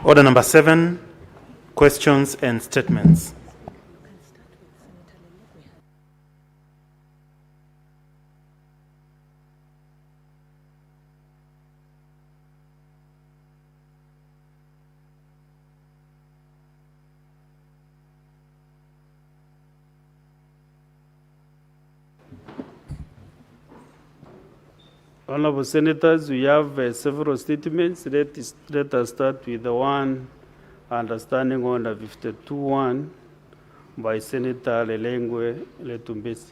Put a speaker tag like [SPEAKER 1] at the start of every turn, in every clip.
[SPEAKER 1] Order number 7, questions and statements.
[SPEAKER 2] Honorable Senators, we have several statements. Let us start with the one understanding order 52-1 by Senator Lelengwe Letumbesi.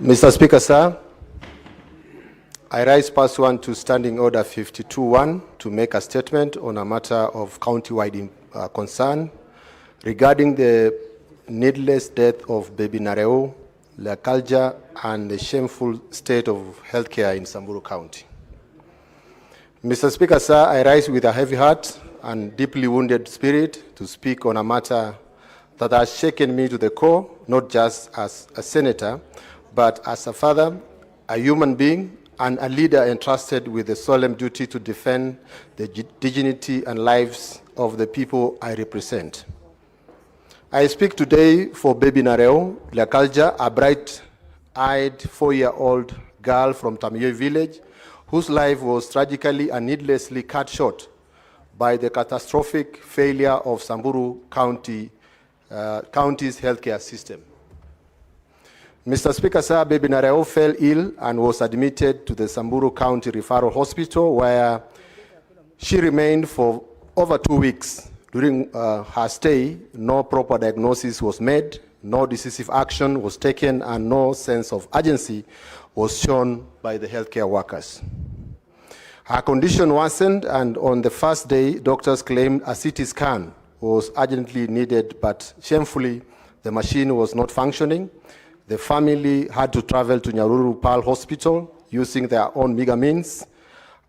[SPEAKER 3] Mr. Speaker, sir, I rise pursuant to Standing Order 52-1 to make a statement on a matter of county-wide concern regarding the needless death of baby Nareo, Lakalja, and the shameful state of healthcare in Samburu County. Mr. Speaker, sir, I rise with a heavy heart and deeply wounded spirit to speak on a matter that has shaken me to the core, not just as a senator, but as a father, a human being, and a leader entrusted with the solemn duty to defend the dignity and lives of the people I represent. I speak today for baby Nareo Lakalja, a bright-eyed 4-year-old girl from Tamiyoi village, whose life was tragically and needlessly cut short by the catastrophic failure of Samburu County's healthcare system. Mr. Speaker, sir, baby Nareo fell ill and was admitted to the Samburu County Referral Hospital, where she remained for over 2 weeks. During her stay, no proper diagnosis was made, no decisive action was taken, and no sense of urgency was shown by the healthcare workers. Her condition worsened, and on the first day, doctors claimed a CT scan was urgently needed, but shamefully, the machine was not functioning. The family had to travel to Nyahururu Pearl Hospital using their own meager means.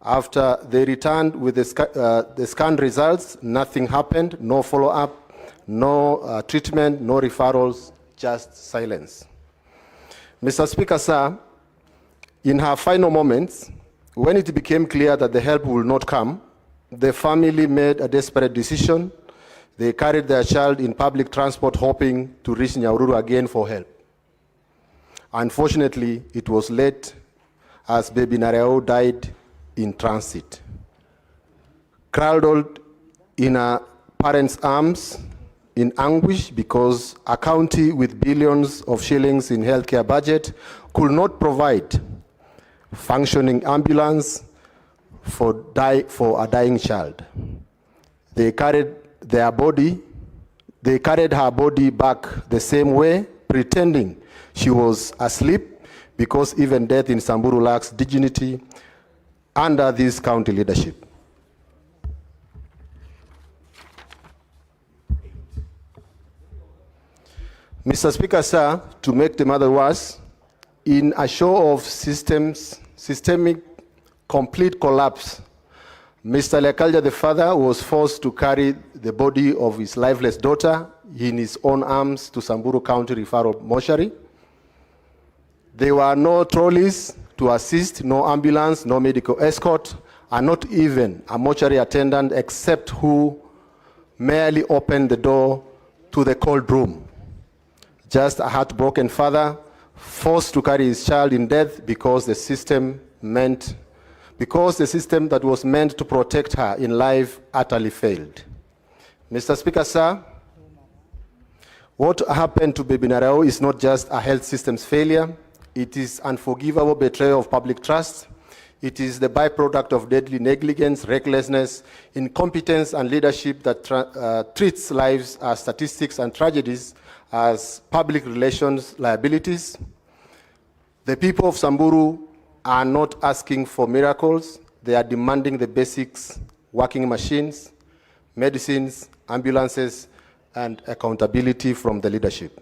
[SPEAKER 3] After they returned with the scan results, nothing happened, no follow-up, no treatment, no referrals, just silence. Mr. Speaker, sir, in her final moments, when it became clear that the help will not come, the family made a desperate decision. They carried their child in public transport, hoping to reach Nyahururu again for help. Unfortunately, it was late, as baby Nareo died in transit. Cradled in her parents' arms in anguish because a county with billions of shillings in healthcare budget could not provide functioning ambulance for a dying child. They carried her body back the same way, pretending she was asleep, because even death in Samburu lacks dignity under this county leadership. Mr. Speaker, sir, to make the matter worse, in a show of systemic complete collapse, Mr. Lakalja, the father, was forced to carry the body of his lifeless daughter in his own arms to Samburu County Referral Mortuary. There were no trolleys to assist, no ambulance, no medical escort, and not even a mortuary attendant, except who merely opened the door to the cold room. Just a heartbroken father forced to carry his child in death because the system that was meant to protect her in life utterly failed. Mr. Speaker, sir, what happened to baby Nareo is not just a health system's failure. It is unforgivable betrayal of public trust. It is the byproduct of deadly negligence, recklessness, incompetence, and leadership that treats lives as statistics and tragedies as public relations liabilities. The people of Samburu are not asking for miracles. They are demanding the basics: working machines, medicines, ambulances, and accountability from the leadership.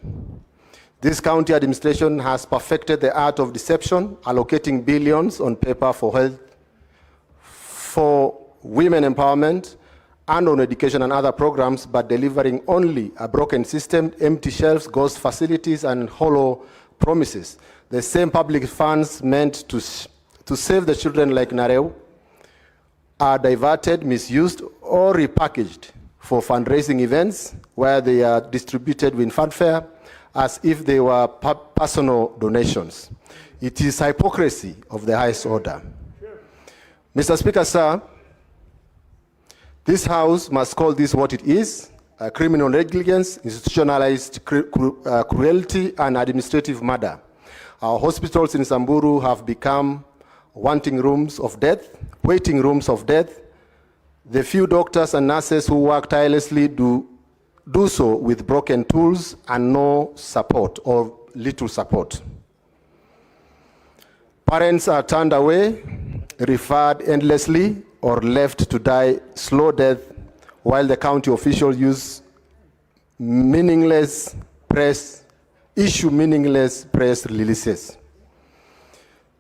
[SPEAKER 3] This county administration has perfected the art of deception, allocating billions on paper for health, for women empowerment, and on education and other programs, but delivering only a broken system, empty shelves, ghost facilities, and hollow promises. The same public funds meant to save the children like Nareu are diverted, misused, or repackaged for fundraising events where they are distributed with fanfare as if they were personal donations. It is hypocrisy of the highest order. Mr. Speaker, sir, this House must call this what it is: criminal negligence, institutionalized cruelty, and administrative murder. Our hospitals in Samburu have become waiting rooms of death. The few doctors and nurses who work tirelessly do so with broken tools and no support or little support. Parents are turned away, referred endlessly, or left to die slow death, while the county officials issue meaningless press releases.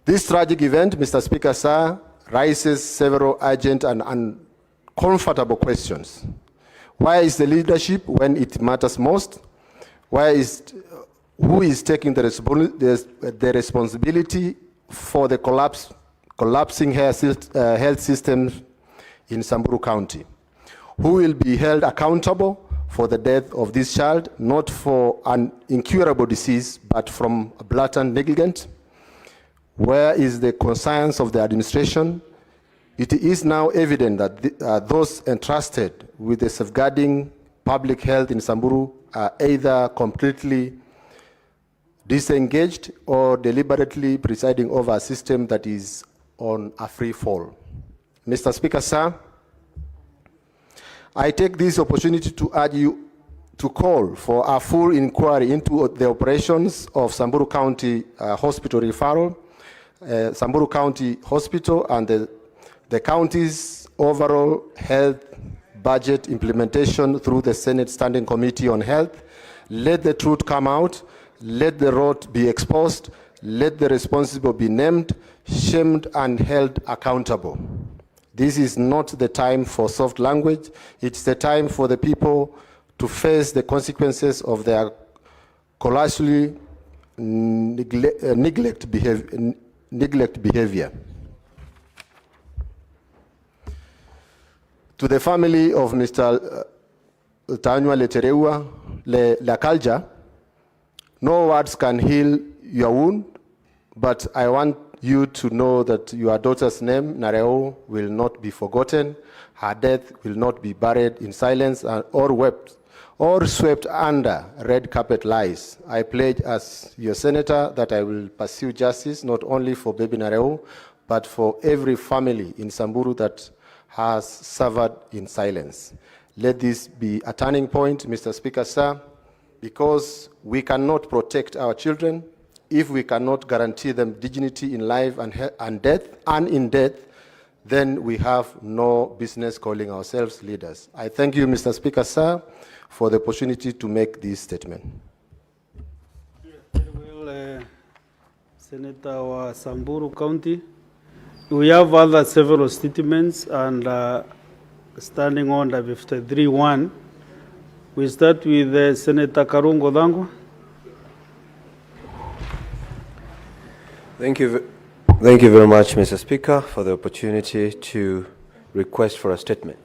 [SPEAKER 3] This tragic event, Mr. Speaker, sir, raises several urgent and uncomfortable questions. Where is the leadership when it matters most? Who is taking the responsibility for the collapsing health systems in Samburu County? Who will be held accountable for the death of this child, not for an incurable disease, but from a blatant negligence? Where is the conscience of the administration? It is now evident that those entrusted with the safeguarding public health in Samburu are either completely disengaged or deliberately presiding over a system that is on a free fall. Mr. Speaker, sir, I take this opportunity to urge you to call for a full inquiry into the operations of Samburu County Hospital referral, Samburu County Hospital, and the county's overall health budget implementation through the Senate Standing Committee on Health. Let the truth come out. Let the rot be exposed. Let the responsible be named, shamed, and held accountable. This is not the time for soft language. It's the time for the people to face the consequences of their colossally neglect behavior. To the family of Mr. Tanywa Letereua Lakalja, no words can heal your wound, but I want you to know that your daughter's name, Nareo, will not be forgotten. Her death will not be buried in silence or swept under red carpet lies. I pledge as your senator that I will pursue justice not only for baby Nareo, but for every family in Samburu that has suffered in silence. Let this be a turning point, Mr. Speaker, sir, because we cannot protect our children if we cannot guarantee them dignity in life and in death, then we have no business calling ourselves leaders. I thank you, Mr. Speaker, sir, for the opportunity to make this statement.
[SPEAKER 2] Well, Senator wa Samburu County, we have other several statements, and standing on the 53-1, we start with Senator Karungo Dango.
[SPEAKER 4] Thank you very much, Mr. Speaker, for the opportunity to request for a statement.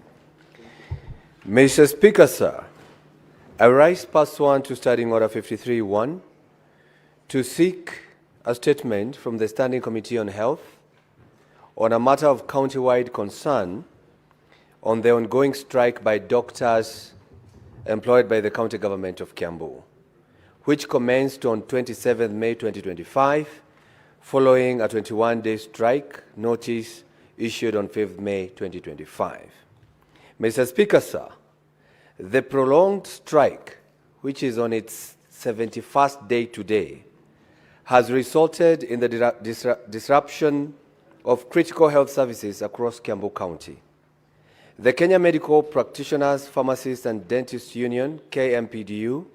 [SPEAKER 4] Mr. Speaker, sir, I rise pursuant to Standing Order 53-1 to seek a statement from the Standing Committee on Health on a matter of county-wide concern on the ongoing strike by doctors employed by the county government of Kiambu, which commenced on 27 May 2025, following a 21-day strike notice issued on 5 May 2025. Mr. Speaker, sir, the prolonged strike, which is on its 71st day today, has resulted in the disruption of critical health services across Kiambu County. The Kenya Medical Practitioners, Pharmacists and Dentists Union, KMPDU,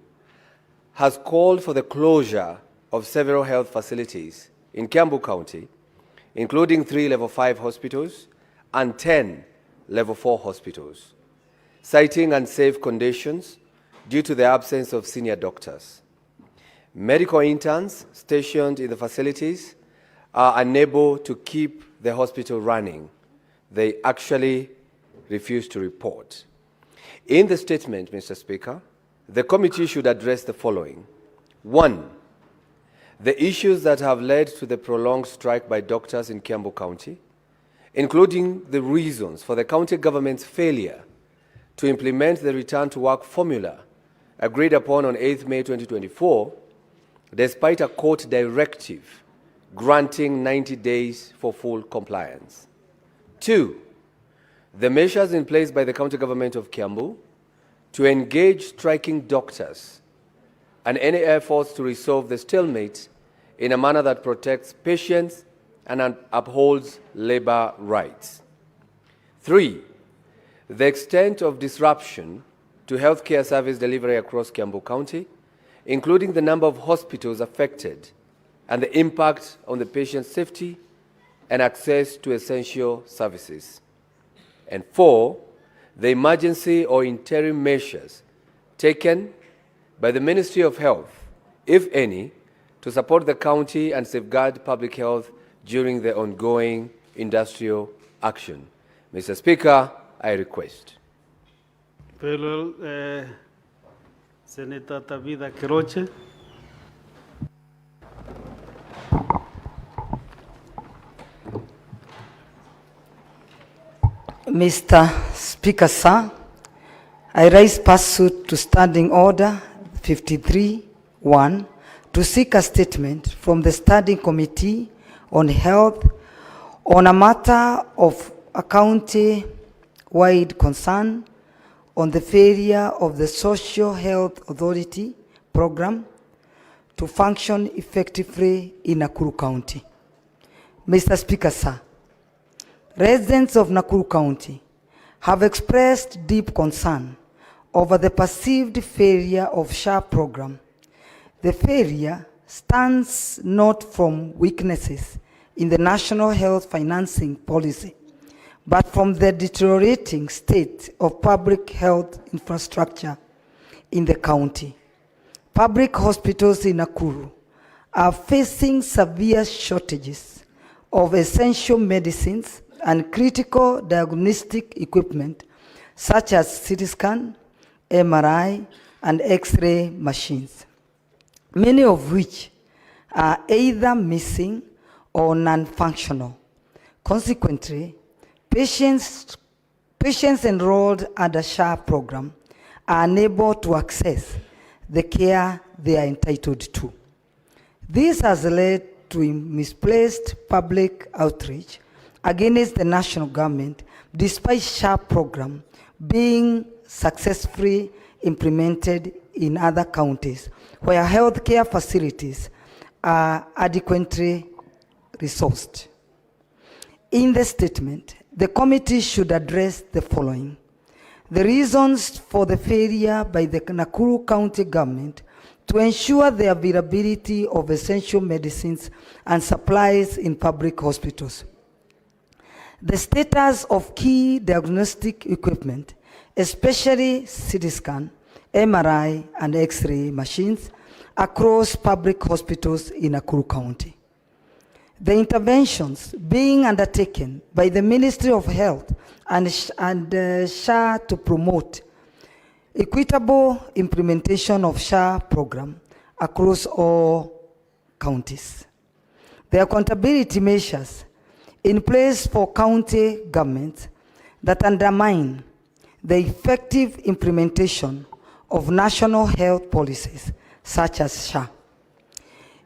[SPEAKER 4] has called for the closure of several health facilities in Kiambu County, including 3 Level 5 hospitals and 10 Level 4 hospitals. citing unsafe conditions due to the absence of senior doctors. Medical interns stationed in the facilities are unable to keep the hospital running. They actually refuse to report. In the statement, Mr. Speaker, the committee should address the following. 1, the issues that have led to the prolonged strike by doctors in Kiambu County, including the reasons for the county government's failure to implement the return to work formula agreed upon on 8th May 2024, despite a court directive granting 90 days for full compliance. 2, the measures in place by the county government of Kiambu to engage striking doctors and any efforts to resolve the stalemate in a manner that protects patients and upholds labor rights. 3, the extent of disruption to healthcare service delivery across Kiambu County, including the number of hospitals affected and the impact on the patient's safety and access to essential services. And 4, the emergency or interim measures taken by the Ministry of Health, if any, to support the county and safeguard public health during the ongoing industrial action. Mr. Speaker, I request.
[SPEAKER 2] Very well, Senator Tabitha Kiroche.
[SPEAKER 5] Mr. Speaker, sir, I raise pursuant to Standing Order 53-1 to seek a statement from the Standing Committee on Health on a matter of a county-wide concern on the failure of the Social Health Authority program to function effectively in Nakuru County. Mr. Speaker, sir, residents of Nakuru County have expressed deep concern over the perceived failure of SHA program. The failure stems not from weaknesses in the national health financing policy, but from the deteriorating state of public health infrastructure in the county. Public hospitals in Nakuru are facing severe shortages of essential medicines and critical diagnostic equipment such as CT scan, MRI, and X-ray machines, many of which are either missing or non-functional. Consequently, patients enrolled under SHA program are unable to access the care they are entitled to. This has led to misplaced public outreach against the national government, despite SHA program being successfully implemented in other counties where healthcare facilities are adequately resourced. In the statement, the committee should address the following: the reasons for the failure by the Nakuru County government to ensure the availability of essential medicines and supplies in public hospitals, the status of key diagnostic equipment, especially CT scan, MRI, and X-ray machines across public hospitals in Nakuru County, the interventions being undertaken by the Ministry of Health and SHA to promote equitable implementation of SHA program across all counties, the accountability measures in place for county governments that undermine the effective implementation of national health policies such as SHA.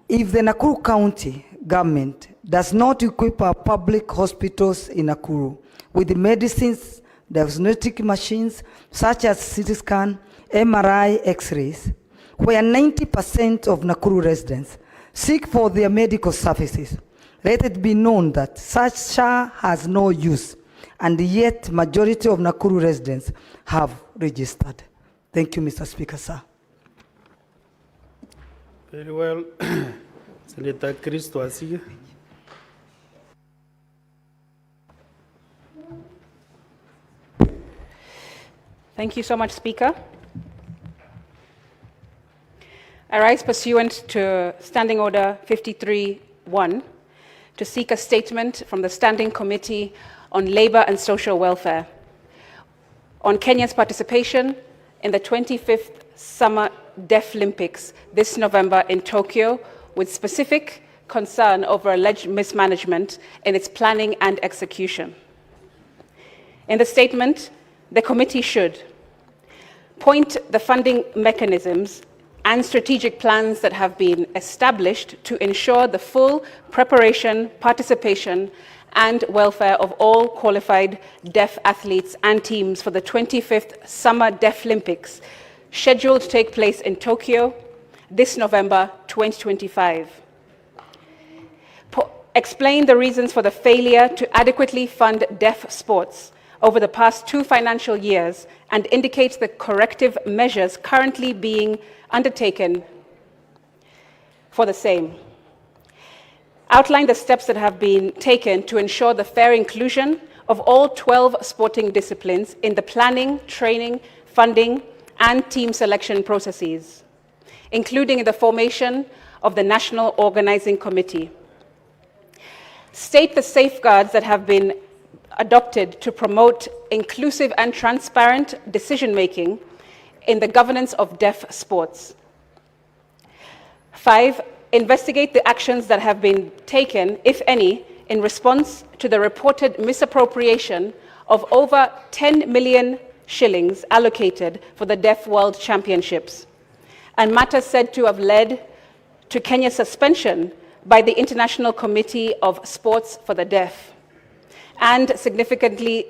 [SPEAKER 5] If the Nakuru County government does not equip our public hospitals in Nakuru with the medicines, diagnostic machines such as CT scan, MRI, X-rays, where 90% of Nakuru residents seek for their medical services, let it be known that such SHA has no use, and yet majority of Nakuru residents have registered. Thank you, Mr. Speaker, sir.
[SPEAKER 2] Very well. Senator Christo Asige.
[SPEAKER 6] Thank you so much, Speaker. I rise pursuant to Standing Order 53-1 to seek a statement from the Standing Committee on Labour and Social Welfare on Kenya's participation in the 25th Summer Deaf Olympics this November in Tokyo, with specific concern over alleged mismanagement in its planning and execution. In the statement, the committee should point the funding mechanisms and strategic plans that have been established to ensure the full preparation, participation, and welfare of all qualified deaf athletes and teams for the 25th Summer Deaf Olympics, scheduled to take place in Tokyo this November 2025. Explain the reasons for the failure to adequately fund deaf sports over the past 2 financial years and indicate the corrective measures currently being undertaken for the same. Outline the steps that have been taken to ensure the fair inclusion of all 12 sporting disciplines in the planning, training, funding, and team selection processes, including the formation of the National Organizing Committee. State the safeguards that have been adopted to promote inclusive and transparent decision-making in the governance of deaf sports. 5, investigate the actions that have been taken, if any, in response to the reported misappropriation of over 10 million shillings allocated for the Deaf World Championships, and matters said to have led to Kenya's suspension by the International Committee of Sports for the Deaf, and significantly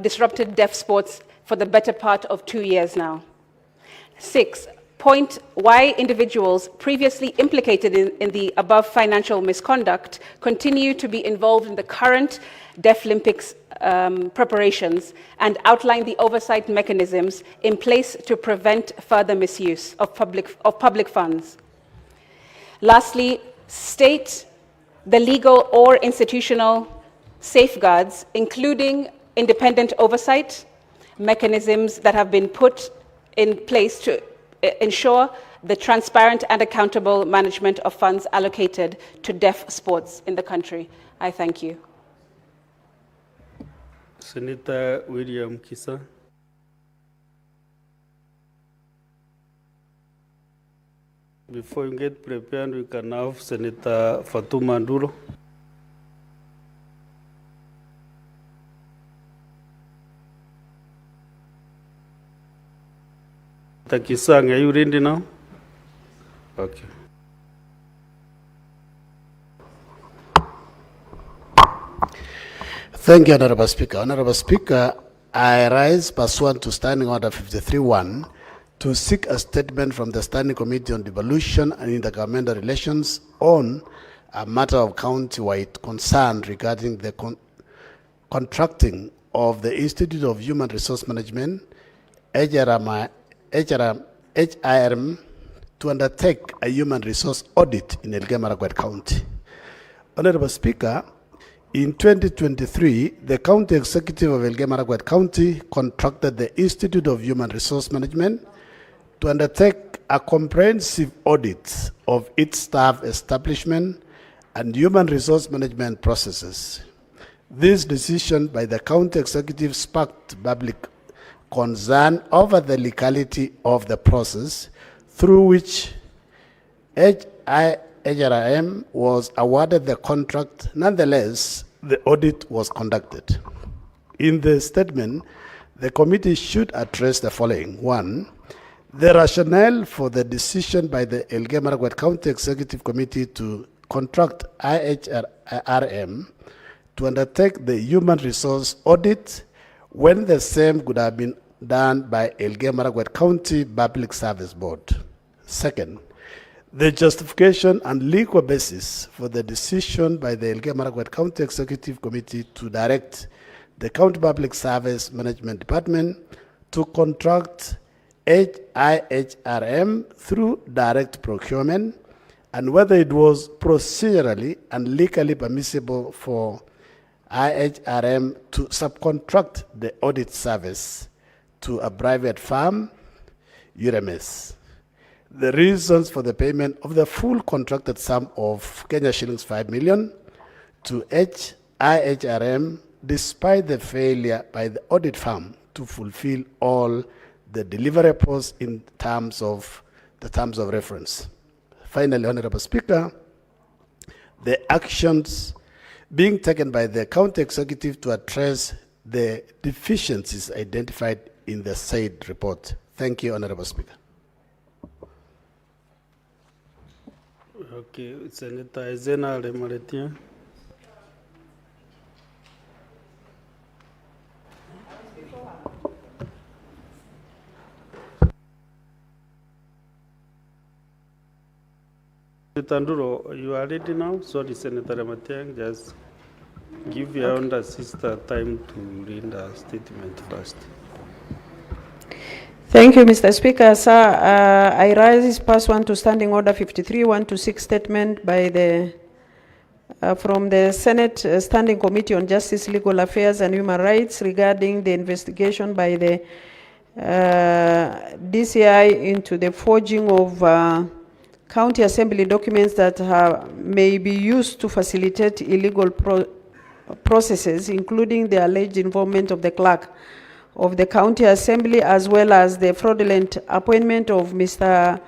[SPEAKER 6] disrupted deaf sports for the better part of 2 years now. 6, point why individuals previously implicated in the above financial misconduct continue to be involved in the current Deaf Olympics preparations, and outline the oversight mechanisms in place to prevent further misuse of public funds. Lastly, state the legal or institutional safeguards, including independent oversight mechanisms that have been put in place to ensure the transparent and accountable management of funds allocated to deaf sports in the country. I thank you.
[SPEAKER 2] Senator William Kisa. Before you get prepared, we can have Senator Fatuma Nduro. Takisang, are you ready now? Okay.
[SPEAKER 7] Thank you, Honorable Speaker. Honorable Speaker, I rise pursuant to Standing Order 53-1 to seek a statement from the Standing Committee on Devolution and Intergovernmental Relations on a matter of county-wide concern regarding the contracting of the Institute of Human Resource Management, HRM, to undertake a human resource audit in Elgeyo Marakwet County. Honorable Speaker, in 2023, the County Executive of Elgeyo Marakwet County contracted the Institute of Human Resource Management to undertake a comprehensive audit of its staff establishment and human resource management processes. This decision by the County Executive sparked public concern over the legality of the process through which HRM was awarded the contract. Nonetheless, the audit was conducted. In the statement, the committee should address the following. 1, the rationale for the decision by the Elgeyo Marakwet County Executive Committee to contract IHRM to undertake the human resource audit when the same could have been done by Elgeyo Marakwet County Public Service Board. Second, the justification and legal basis for the decision by the Elgeyo Marakwet County Executive Committee to direct the County Public Service Management Department to contract IHRM through direct procurement, and whether it was procedurally and legally permissible for IHRM to subcontract the audit service to a private firm, URMS. The reasons for the payment of the full contracted sum of Kenya shillings 5 million to IHRM, despite the failure by the audit firm to fulfill all the deliverables in terms of the terms of reference. Finally, Honorable Speaker, the actions being taken by the county executive to address the deficiencies identified in the said report. Thank you, Honorable Speaker.
[SPEAKER 2] Okay, Senator Ezena Lemaletia. Senator Nduro, you are ready now? Sorry, Senator Lematiang, just give your elder sister time to read the statement first.
[SPEAKER 8] Thank you, Mr. Speaker. Sir, I rise pursuant to Standing Order 53-126 statement by the from the Senate Standing Committee on Justice, Legal Affairs and Human Rights regarding the investigation by the DCI into the forging of county assembly documents that may be used to facilitate illegal processes, including the alleged involvement of the clerk of the county assembly, as well as the fraudulent appointment of Mr.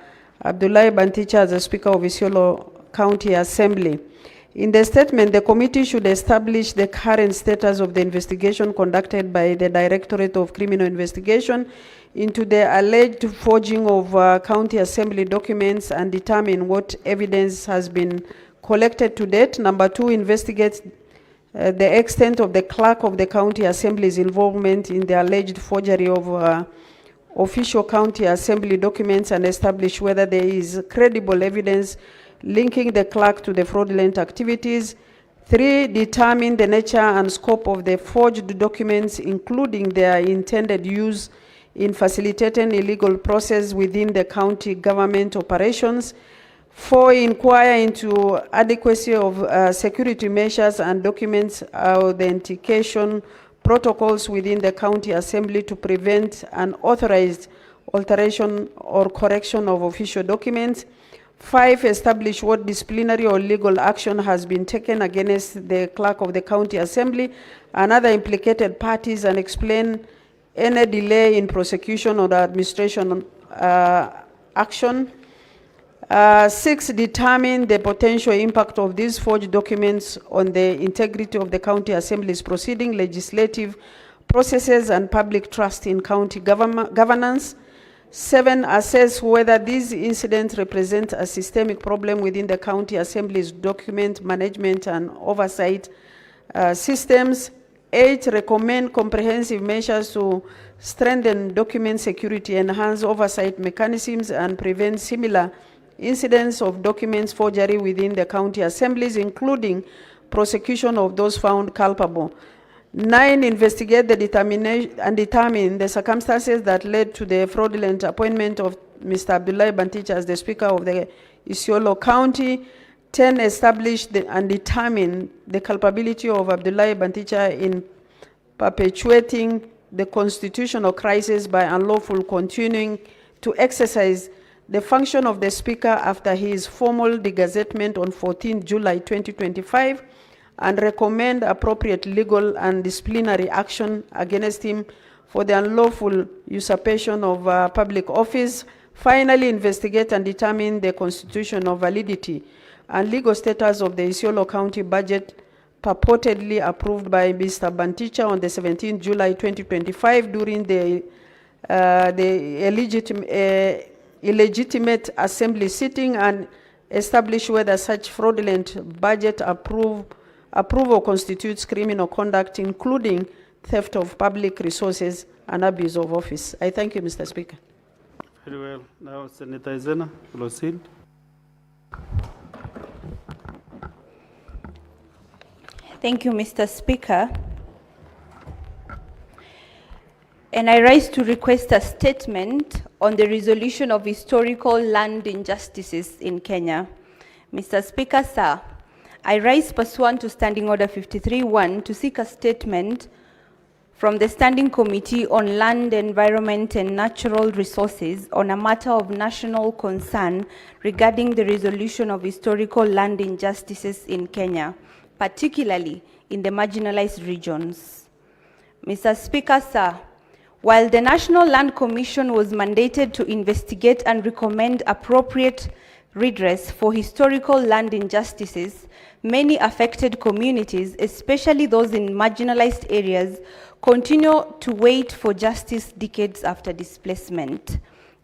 [SPEAKER 8] Abdullahi Banticha as the Speaker of Isiolo County Assembly. In the statement, the committee should establish the current status of the investigation conducted by the Directorate of Criminal Investigation into the alleged forging of county assembly documents and determine what evidence has been collected to date. Number two, investigate the extent of the clerk of the county assembly's involvement in the alleged forgery of official county assembly documents and establish whether there is credible evidence linking the clerk to the fraudulent activities. 3, determine the nature and scope of the forged documents, including their intended use in facilitating illegal process within the county government operations. 4, inquire into adequacy of security measures and documents authentication protocols within the county assembly to prevent unauthorized alteration or correction of official documents. 5, establish what disciplinary or legal action has been taken against the clerk of the county assembly and other implicated parties and explain any delay in prosecution or administration action. 6, determine the potential impact of these forged documents on the integrity of the county assembly's proceeding, legislative processes, and public trust in county governance. 7, assess whether these incidents represent a systemic problem within the county assembly's document management and oversight systems. 8, recommend comprehensive measures to strengthen document security, enhance oversight mechanisms, and prevent similar incidents of documents forgery within the county assemblies, including prosecution of those found culpable. 9, investigate the determination and determine the circumstances that led to the fraudulent appointment of Mr. Abdullahi Banticha as the Speaker of the Isiolo County. 10, establish and determine the culpability of Abdullahi Banticha in perpetuating the constitutional crisis by unlawful continuing to exercise the function of the Speaker after his formal degazettement on 14 July 2025 and recommend appropriate legal and disciplinary action against him for the unlawful usurpation of public office. Finally, investigate and determine the constitutional validity and legal status of the Isiolo County budget purportedly approved by Mr. Banticha on the 17th July 2025 during the illegitimate assembly sitting, and establish whether such fraudulent budget approval constitutes criminal conduct, including theft of public resources and abuse of office. I thank you, Mr. Speaker.
[SPEAKER 2] Very well. Now, Senator Ezena, proceed.
[SPEAKER 9] Thank you, Mr. Speaker. And I rise to request a statement on the resolution of historical land injustices in Kenya. Mr. Speaker, sir, I rise pursuant to Standing Order 53-1 to seek a statement from the Standing Committee on Land, Environment and Natural Resources on a matter of national concern regarding the resolution of historical land injustices in Kenya, particularly in the marginalized regions. Mr. Speaker, sir, while the National Land Commission was mandated to investigate and recommend appropriate redress for historical land injustices, many affected communities, especially those in marginalized areas, continue to wait for justice decades after displacement,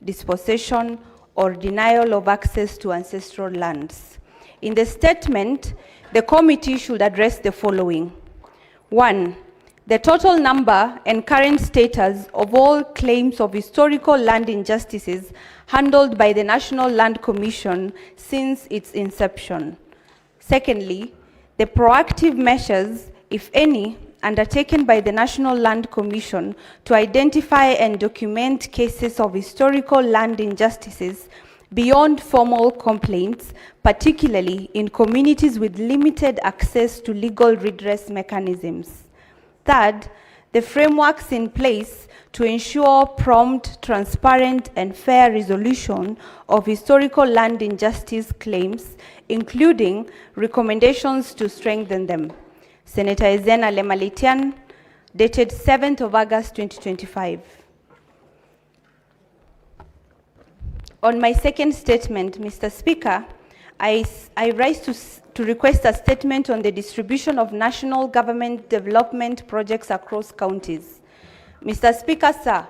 [SPEAKER 9] dispossession, or denial of access to ancestral lands. In the statement, the committee should address the following. 1. The total number and current status of all claims of historical land injustices handled by the National Land Commission since its inception. Secondly, the proactive measures, if any, undertaken by the National Land Commission to identify and document cases of historical land injustices beyond formal complaints, particularly in communities with limited access to legal redress mechanisms. Third, the frameworks in place to ensure prompt, transparent, and fair resolution of historical land injustice claims, including recommendations to strengthen them. Senator Ezena Lemalitian, dated 7th of August 2025. On my second statement, Mr. Speaker, I rise to request a statement on the distribution of national government development projects across counties. Mr. Speaker, sir,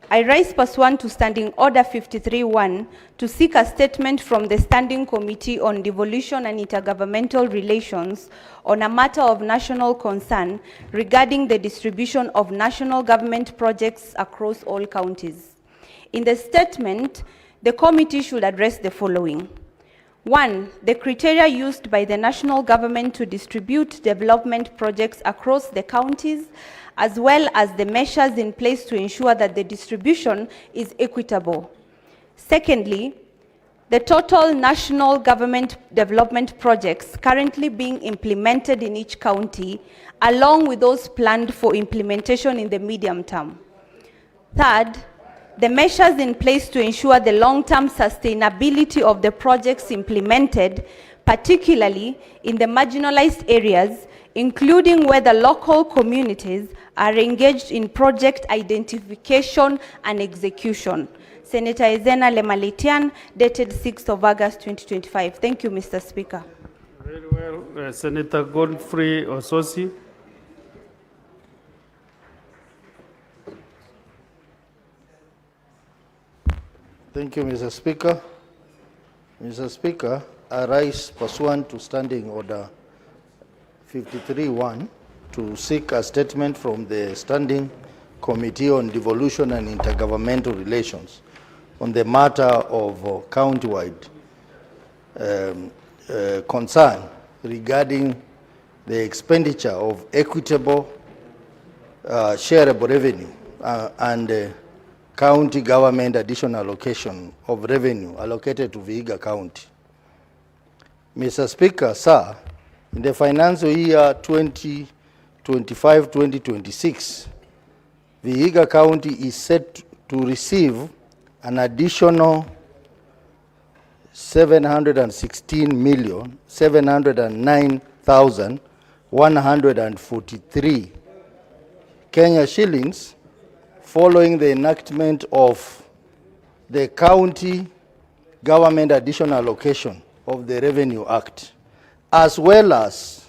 [SPEAKER 9] I rise pursuant to Standing Order 53-1 to seek a statement from the Standing Committee on Devolution and Intergovernmental Relations on a matter of national concern regarding the distribution of national government projects across all counties. In the statement, the committee should address the following. 1. The criteria used by the national government to distribute development projects across the counties, as well as the measures in place to ensure that the distribution is equitable. Secondly, the total national government development projects currently being implemented in each county, along with those planned for implementation in the medium term. Third, the measures in place to ensure the long-term sustainability of the projects implemented, particularly in the marginalized areas, including where the local communities are engaged in project identification and execution. Senator Ezena Lemalitian, dated 6th of August 2025. Thank you, Mr. Speaker.
[SPEAKER 2] Very well. Senator Godfrey Ososi.
[SPEAKER 10] Thank you, Mr. Speaker. Mr. Speaker, I rise pursuant to Standing Order 53-1 to seek a statement from the Standing Committee on Devolution and Intergovernmental Relations on the matter of county-wide concern regarding the expenditure of equitable shareable revenue and county government additional allocation of revenue allocated to Vihiga County. Mr. Speaker, sir, in the financial year 2025-2026, Vihiga County is set to receive an additional 716,709,143 Kenya shillings following the enactment of the County Government Additional Allocation of the Revenue Act, as well as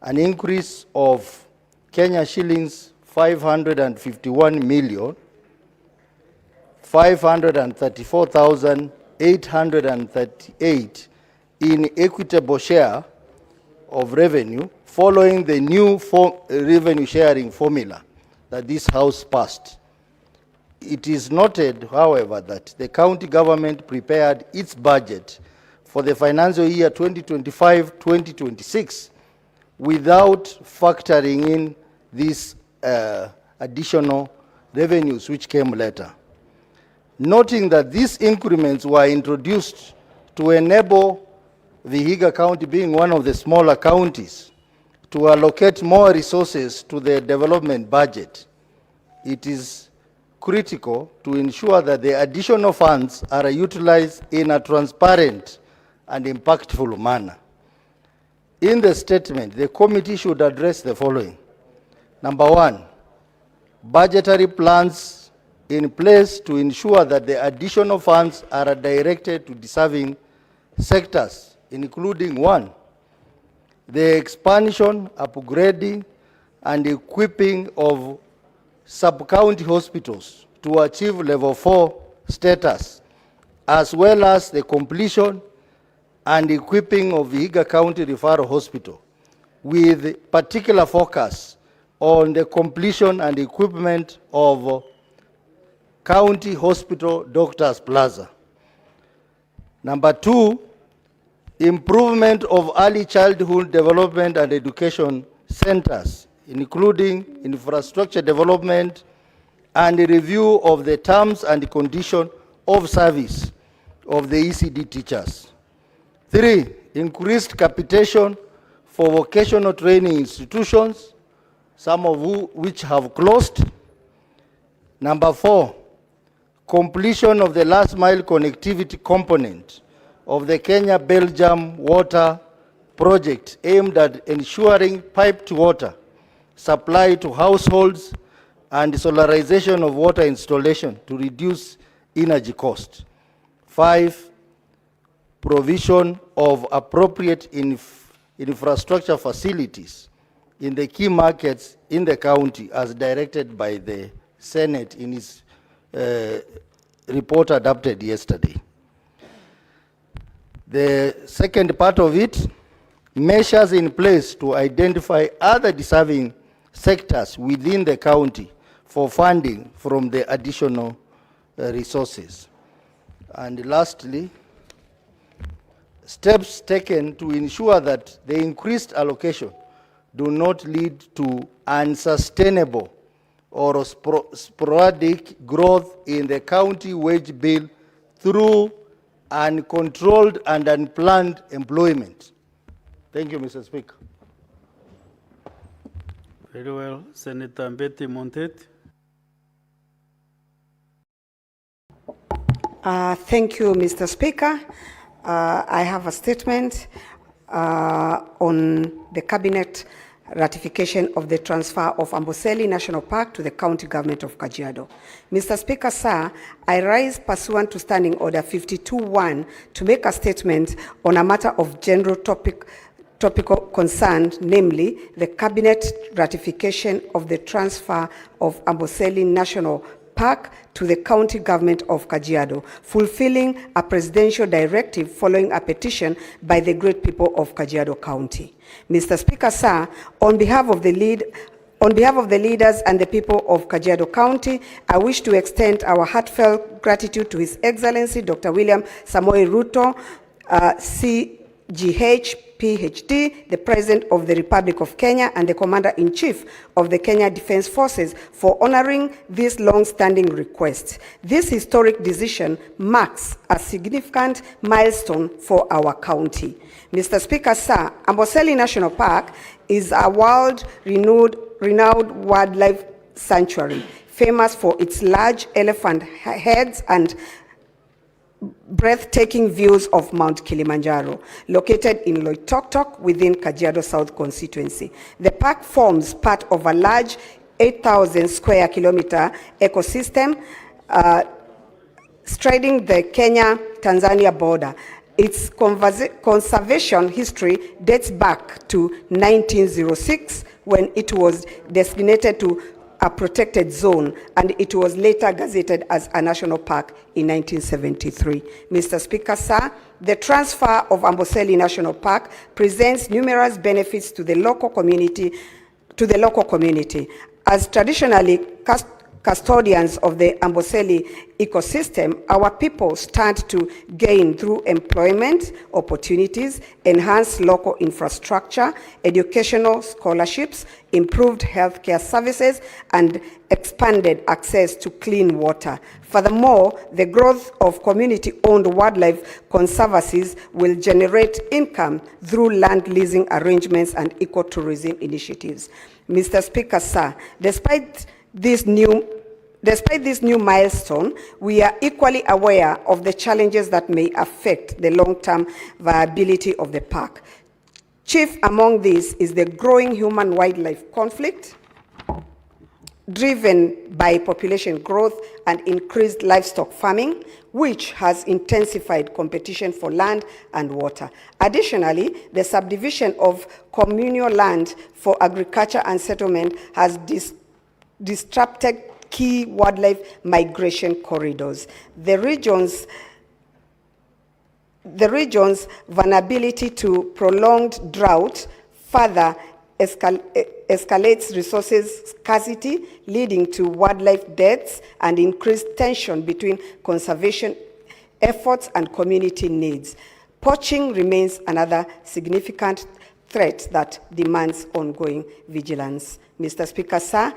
[SPEAKER 10] an increase of Kenya shillings 551,534,838 in equitable share of revenue following the new revenue sharing formula that this House passed. It is noted, however, that the county government prepared its budget for the financial year 2025-2026 without factoring in these additional revenues which came later. Noting that these increments were introduced to enable Vihiga County, being one of the smaller counties, to allocate more resources to the development budget, it is critical to ensure that the additional funds are utilized in a transparent and impactful manner. In the statement, the committee should address the following. Number one, budgetary plans in place to ensure that the additional funds are directed to deserving sectors, including one, the expansion, upgrading, and equipping of sub-county hospitals to achieve level 4 status, as well as the completion and equipping of Vihiga County Referral Hospital, with particular focus on the completion and equipment of County Hospital Doctors Plaza. Number two, improvement of early childhood development and education centers, including infrastructure development and a review of the terms and conditions of service of the ECD teachers. Three, increased capitation for vocational training institutions, some of which have closed. Number four, completion of the last mile connectivity component of the Kenya-Belgium water project aimed at ensuring piped water supply to households and solarization of water installation to reduce energy cost. Five, provision of appropriate infrastructure facilities in the key markets in the county as directed by the Senate in its report adopted yesterday. The second part of it, measures in place to identify other deserving sectors within the county for funding from the additional resources. And lastly, steps taken to ensure that the increased allocation do not lead to unsustainable or sporadic growth in the county wage bill through uncontrolled and unplanned employment. Thank you, Mr. Speaker.
[SPEAKER 2] Very well. Senator Mbeti Montet.
[SPEAKER 5] Thank you, Mr. Speaker. I have a statement on the Cabinet ratification of the transfer of Amboselli National Park to the County Government of Kajiado. Mr. Speaker, sir, I rise pursuant to Standing Order 52.1 to make a statement on a matter of general topical concern, namely the Cabinet ratification of the transfer of Amboselli National Park to the County Government of Kajiado, fulfilling a presidential directive following a petition by the great people of Kajiado County. Mr. Speaker, sir, on behalf of the leaders and the people of Kajiado County, I wish to extend our heartfelt gratitude to His Excellency Dr. William Samoei Ruto, CGH, PhD, the President of the Republic of Kenya and the Commander-in-Chief of the Kenya Defense Forces for honoring this long-standing request. This historic decision marks a significant milestone for our county. Mr. Speaker, sir, Amboselli National Park is a world-renowned wildlife sanctuary, famous for its large elephant heads and breathtaking views of Mount Kilimanjaro, located in Loitoktok within Kajiado South constituency. The park forms part of a large 8,000 square kilometer ecosystem striding the Kenya-Tanzania border. Its conservation history dates back to 1906 when it was designated to a protected zone, and it was later gazetted as a national park in 1973. Mr. Speaker, sir, the transfer of Amboselli National Park presents numerous benefits to the local community. As traditionally custodians of the Amboselli ecosystem, our people stand to gain through employment opportunities, enhanced local infrastructure, educational scholarships, improved healthcare services, and expanded access to clean water. Furthermore, the growth of community-owned wildlife conservancies will generate income through land leasing arrangements and ecotourism initiatives. Mr. Speaker, sir, despite these new
[SPEAKER 11] Despite this new milestone, we are equally aware of the challenges that may affect the long-term viability of the park. Chief among these is the growing human-wildlife conflict, driven by population growth and increased livestock farming, which has intensified competition for land and water. Additionally, the subdivision of communal land for agriculture and settlement has disrupted key wildlife migration corridors. The region's vulnerability to prolonged drought further escalates resources scarcity, leading to wildlife deaths and increased tension between conservation efforts and community needs. Poaching remains another significant threat that demands ongoing vigilance. Mr. Speaker, sir,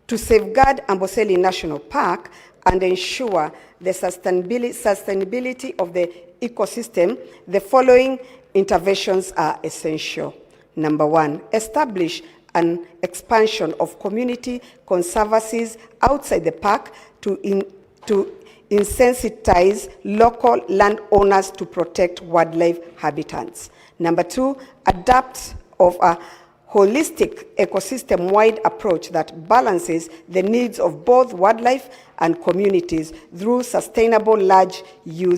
[SPEAKER 11] to safeguard Amboselli National Park and ensure the sustainability of the ecosystem, the following interventions are essential. Number one, establish an expansion of community conservancies outside the park to insensitize local landowners to protect wildlife habitats. Number two, adapt of a holistic ecosystem-wide approach that balances the needs of both wildlife and communities through sustainable large use